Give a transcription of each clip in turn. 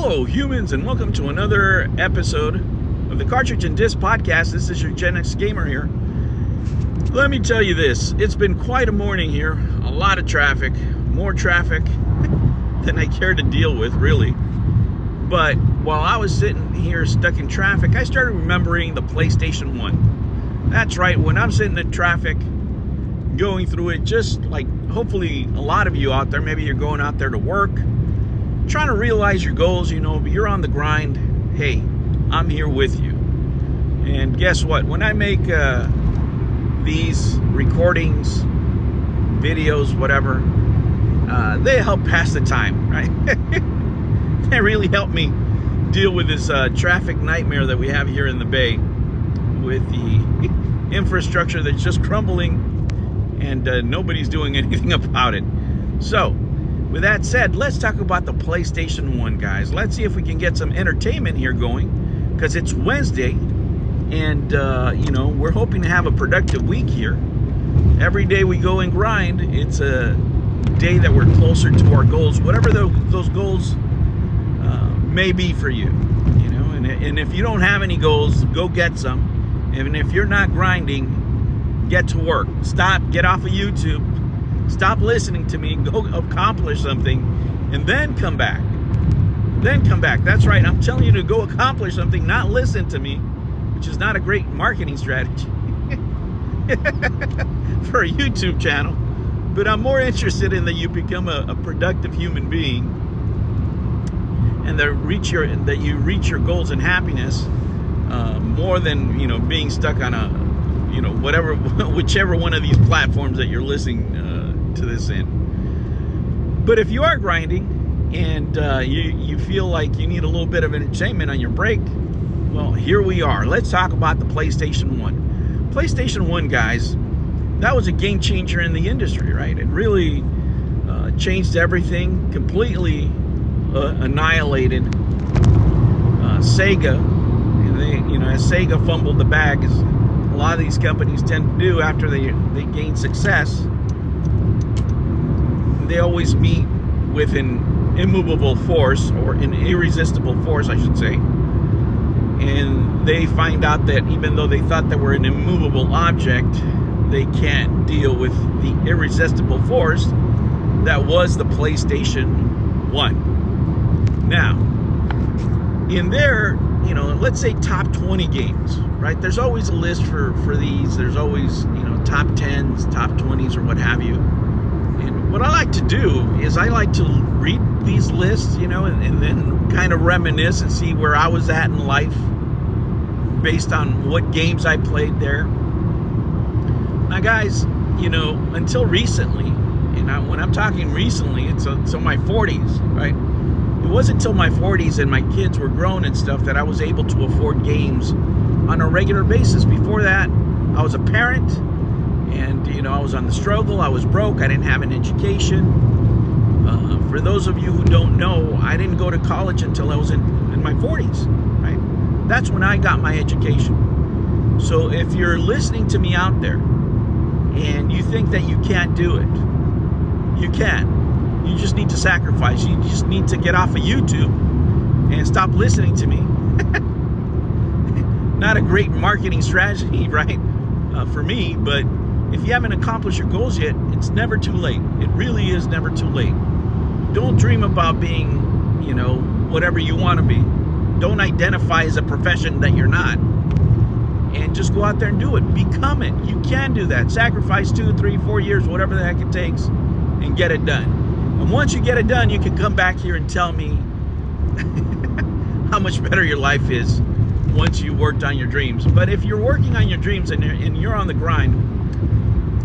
Hello, humans, and welcome to another episode of the Cartridge and Disc Podcast. This is your Gen X Gamer here. Let me tell you this, it's been quite a morning here. A lot of traffic, more traffic than I care to deal with, really. But while I was sitting here stuck in traffic, I started remembering the PlayStation 1. That's right, when I'm sitting in traffic, going through it, just like hopefully a lot of you out there, maybe you're going out there to work, trying to realize your goals, but you're on the grind. Hey, I'm here with you. And guess what? When I make these recordings, videos, whatever, they help pass the time, right? They really help me deal with this traffic nightmare that we have here in the Bay with the infrastructure that's just crumbling and nobody's doing anything about it. So, with that said, let's talk about the PlayStation 1, guys. Let's see if we can get some entertainment here going, because it's Wednesday, and, we're hoping to have a productive week here. Every day we go and grind, it's a day that we're closer to our goals, whatever those goals may be for you, and if you don't have any goals, go get some. And if you're not grinding, get to work. Get off of YouTube. Stop listening to me, go accomplish something, and then come back. That's right, I'm telling you to go accomplish something, not listen to me, which is not a great marketing strategy for a YouTube channel. But I'm more interested in that you become a productive human being, and that you reach your goals and happiness, more than being stuck on a whichever one of these platforms that you're listening to this in. But if you are grinding and you feel like you need a little bit of entertainment on your break, well, here we are. Let's talk about the PlayStation 1. PlayStation 1, guys, that was a game changer in the industry, right? It really changed everything, completely annihilated Sega. And they, as Sega fumbled the bag, as a lot of these companies tend to do after they gain success. They always meet with an immovable force, or an irresistible force, I should say. And they find out that even though they thought they were an immovable object, they can't deal with the irresistible force that was the PlayStation 1. Now, in their, let's say top 20 games, right? There's always a list for these. There's always, top 10s, top 20s, or what have you. And what I like to do is I like to read these lists, and then kind of reminisce and see where I was at in life based on what games I played there. Now, guys, until recently, and when I'm talking recently, it's until my 40s, right? It wasn't until my 40s and my kids were grown and stuff that I was able to afford games on a regular basis. Before that, I was a parent, and I was on the struggle. I was broke. I didn't have an education. For those of you who don't know, I didn't go to college until I was in my 40s, right? That's when I got my education. So if you're listening to me out there and you think that you can't do it, you can. You just need to sacrifice. You just need to get off of YouTube and stop listening to me. Not a great marketing strategy, right? For me, but if you haven't accomplished your goals yet, it's never too late. It really is never too late. Don't dream about being, whatever you want to be. Don't identify as a profession that you're not. And just go out there and do it. Become it. You can do that. Sacrifice 2, 3, 4 years, whatever the heck it takes, and get it done. And once you get it done, you can come back here and tell me how much better your life is once you worked on your dreams. But if you're working on your dreams and you're on the grind,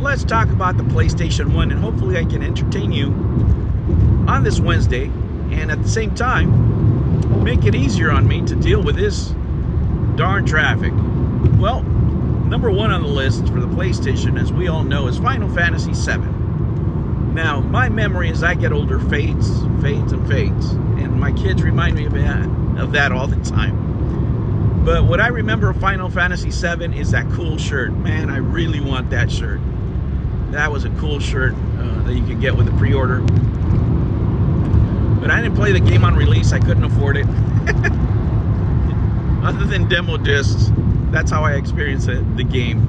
let's talk about the PlayStation 1, and hopefully I can entertain you on this Wednesday, and at the same time make it easier on me to deal with this darn traffic. Well, number one on the list for the PlayStation, as we all know, is Final Fantasy VII. Now, my memory as I get older fades, and my kids remind me of that all the time. But what I remember of Final Fantasy VII is that cool shirt. Man, I really want that shirt. That was a cool shirt that you could get with a pre-order. But I didn't play the game on release. I couldn't afford it. Other than demo discs, that's how I experienced the game.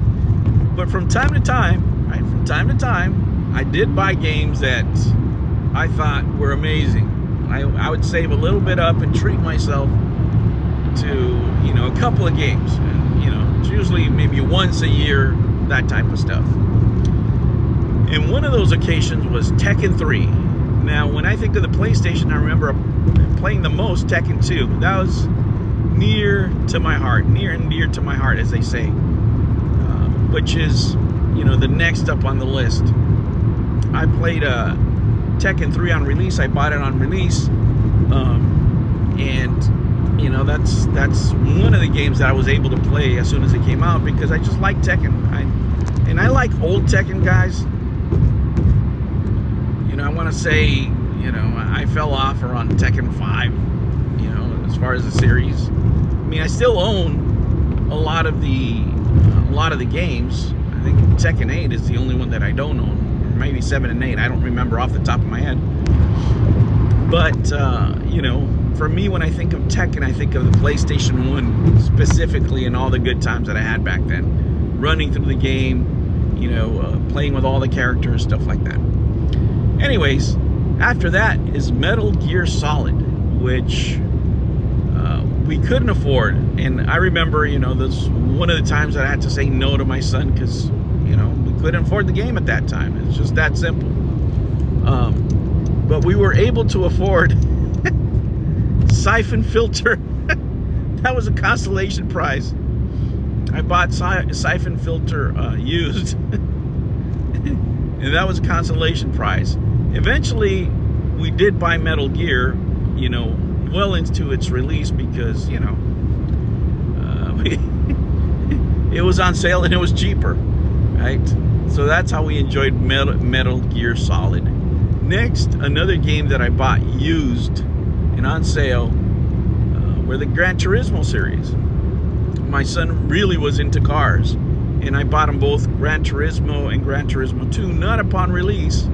But from time to time, right, I did buy games that I thought were amazing. I would save a little bit up and treat myself to, you know, a couple of games. And, you know, it's usually maybe once a year, that type of stuff. And one of those occasions was Tekken 3. Now, when I think of the PlayStation, I remember playing the most Tekken 2. That was near to my heart, near and dear to my heart, as they say, which is, you know, the next up on the list. I played Tekken 3 on release. I bought it on release, and you know, that's one of the games that I was able to play as soon as it came out, because I just like Tekken. I like old Tekken guys. You know, I want to say, you know, I fell off around Tekken 5, you know, as far as the series. I mean, I still own a lot of the games. I think Tekken 8 is the only one that I don't own, or maybe 7 and 8. I don't remember off the top of my head. But you know, for me, when I think of Tekken, I think of the PlayStation 1 specifically, and all the good times that I had back then, running through the game, you know, playing with all the characters, stuff like that. Anyways, after that is Metal Gear Solid, which we couldn't afford. And I remember, you know, this one of the times that I had to say no to my son because, you know, we couldn't afford the game at that time. It's just that simple. But we were able to afford Siphon Filter. That was a consolation prize. I bought Siphon Filter used. And that was a consolation prize. Eventually, we did buy Metal Gear, you know, well into its release, because, you know, it was on sale and it was cheaper, right? So that's how we enjoyed Metal Gear Solid. Next, another game that I bought used and on sale were the Gran Turismo series. My son really was into cars, and I bought him both Gran Turismo and Gran Turismo 2, not upon release,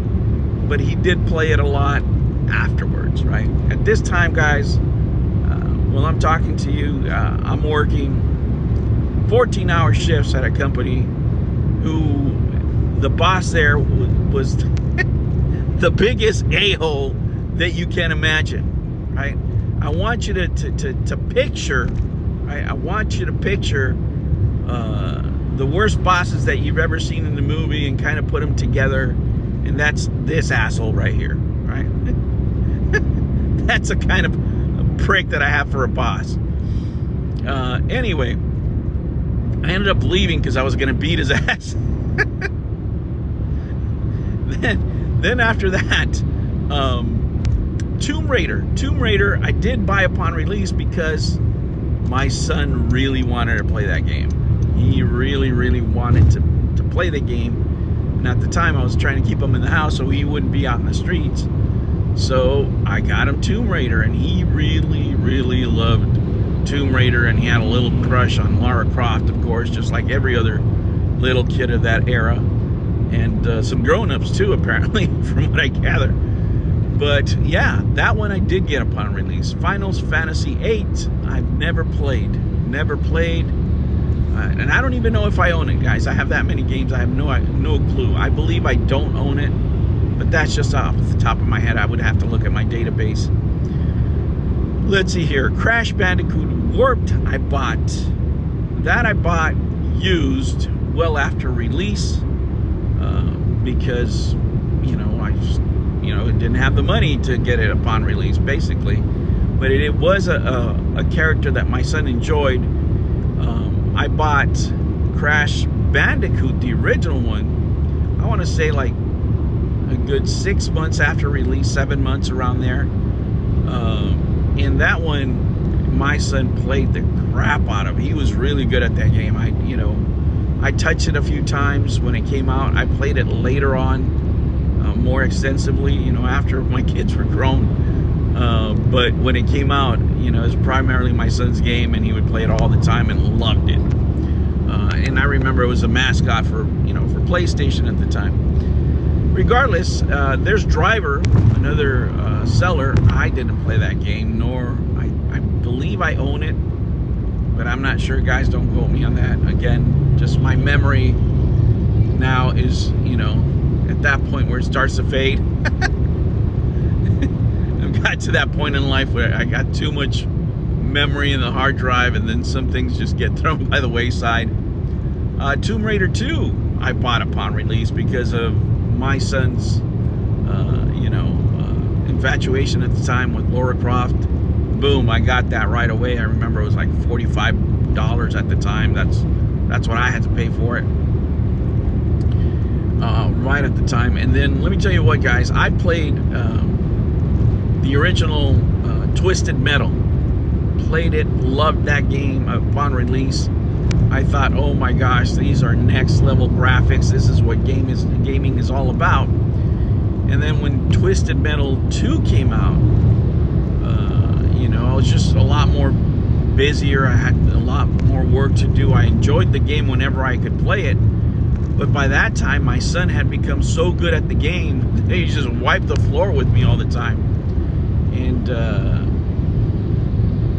but he did play it a lot afterwards, right? At this time, guys, while I'm talking to you, I'm working 14-hour shifts at a company who the boss there was the biggest a-hole that you can imagine, right? I want you to picture, right? I want you to picture the worst bosses that you've ever seen in the movie and kind of put them together, and that's this asshole right here, right? That's a kind of a prick that I have for a boss. Anyway, I ended up leaving because I was going to beat his ass. Then after that, Tomb Raider I did buy upon release because my son really wanted to play that game. He really wanted to play the game, and at the time I was trying to keep him in the house so he wouldn't be out in the streets. So I got him Tomb Raider, and he really loved Tomb Raider, and he had a little crush on Lara Croft, of course, just like every other little kid of that era, and some grown-ups too, apparently, from what I gather. But yeah, that one I did get upon release. Final Fantasy VIII, I've never played, and I don't even know if I own it, guys. I have that many games, I have no clue. I believe I don't own it, but that's just off the top of my head. I would have to look at my database. Let's see here. Crash Bandicoot Warped, I bought used well after release, because, you know, I just, you know, didn't have the money to get it upon release, basically. But it was a character that my son enjoyed. I bought Crash Bandicoot, the original one, I want to say like a good 6 months after release, 7 months around there. And that one, my son played the crap out of. He was really good at that game. I touched it a few times when it came out. I played it later on, more extensively, you know, after my kids were grown. But when it came out, you know, it was primarily my son's game, and he would play it all the time and loved it. And I remember it was a mascot for, you know, for PlayStation at the time. regardless, there's Driver, another seller. I didn't play that game, nor I believe I own it, but I'm not sure, guys. Don't quote me on that. Again, just my memory now is, you know, at that point where it starts to fade. I've got to that point in life where I got too much memory in the hard drive, and then some things just get thrown by the wayside. Tomb Raider 2 I bought upon release because of my son's infatuation at the time with Lara Croft. Boom, I got that right away. I remember it was like $45 at the time. That's what I had to pay for it right at the time. And then let me tell you what, guys, I played the original Twisted Metal. Played it, loved that game upon release. I thought, oh my gosh, these are next level graphics. This is what gaming is all about. And then when Twisted Metal 2 came out, I was just a lot more busier. I had a lot more work to do. I enjoyed the game whenever I could play it. But by that time, my son had become so good at the game that he just wiped the floor with me all the time. And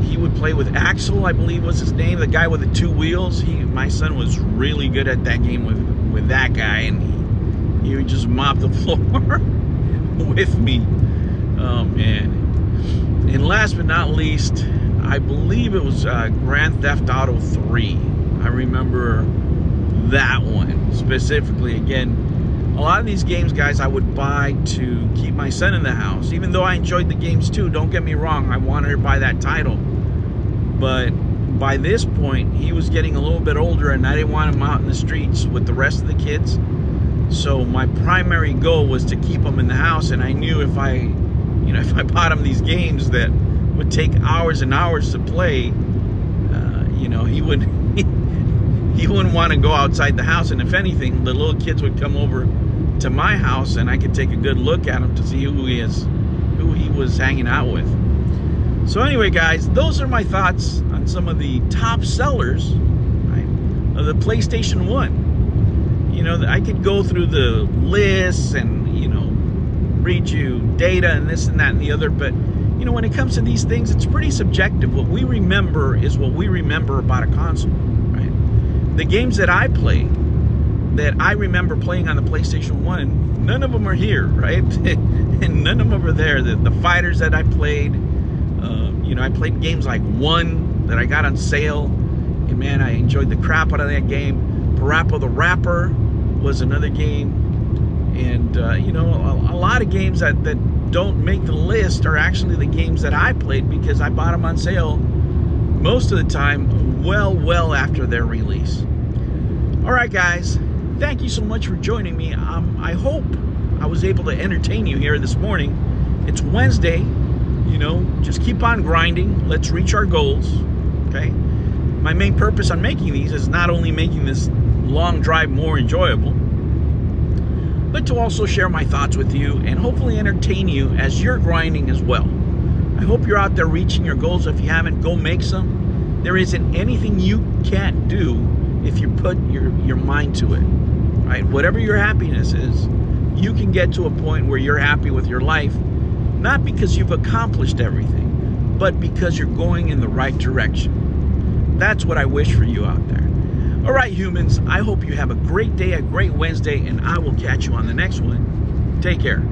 he would play with Axel, I believe was his name, the guy with the 2 wheels. My son was really good at that game with that guy, and he would just mop the floor with me. Oh man. And last but not least, I believe it was Grand Theft Auto 3. I remember that one specifically. Again, a lot of these games, guys, I would buy to keep my son in the house, even though I enjoyed the games too. Don't get me wrong, I wanted to buy that title. But by this point, he was getting a little bit older, and I didn't want him out in the streets with the rest of the kids. So my primary goal was to keep him in the house, and I knew if I bought him these games that would take hours and hours to play, he wouldn't want to go outside the house. And if anything, the little kids would come over to my house, and I could take a good look at him to see who he was hanging out with. So anyway, guys, those are my thoughts on some of the top sellers, right, of the PlayStation 1. I could go through the lists and, read you data and this and that and the other, but, when it comes to these things, it's pretty subjective. What we remember is what we remember about a console, right? The games that I play, that I remember playing on the PlayStation 1, none of them are here, right? And none of them are there. The fighters that I played, I played games like One that I got on sale, and man, I enjoyed the crap out of that game. Parappa the Rapper was another game, and a lot of games that don't make the list are actually the games that I played because I bought them on sale most of the time well after their release. All right, guys, thank you so much for joining me. I hope I was able to entertain you here this morning. It's Wednesday. Just keep on grinding. Let's reach our goals, okay? My main purpose on making these is not only making this long drive more enjoyable, but to also share my thoughts with you and hopefully entertain you as you're grinding as well. I hope you're out there reaching your goals. If you haven't, go make some. There isn't anything you can't do if you put your mind to it, right? Whatever your happiness is, you can get to a point where you're happy with your life, not because you've accomplished everything, but because you're going in the right direction. That's what I wish for you out there. All right, humans, I hope you have a great day, a great Wednesday, and I will catch you on the next one. Take care.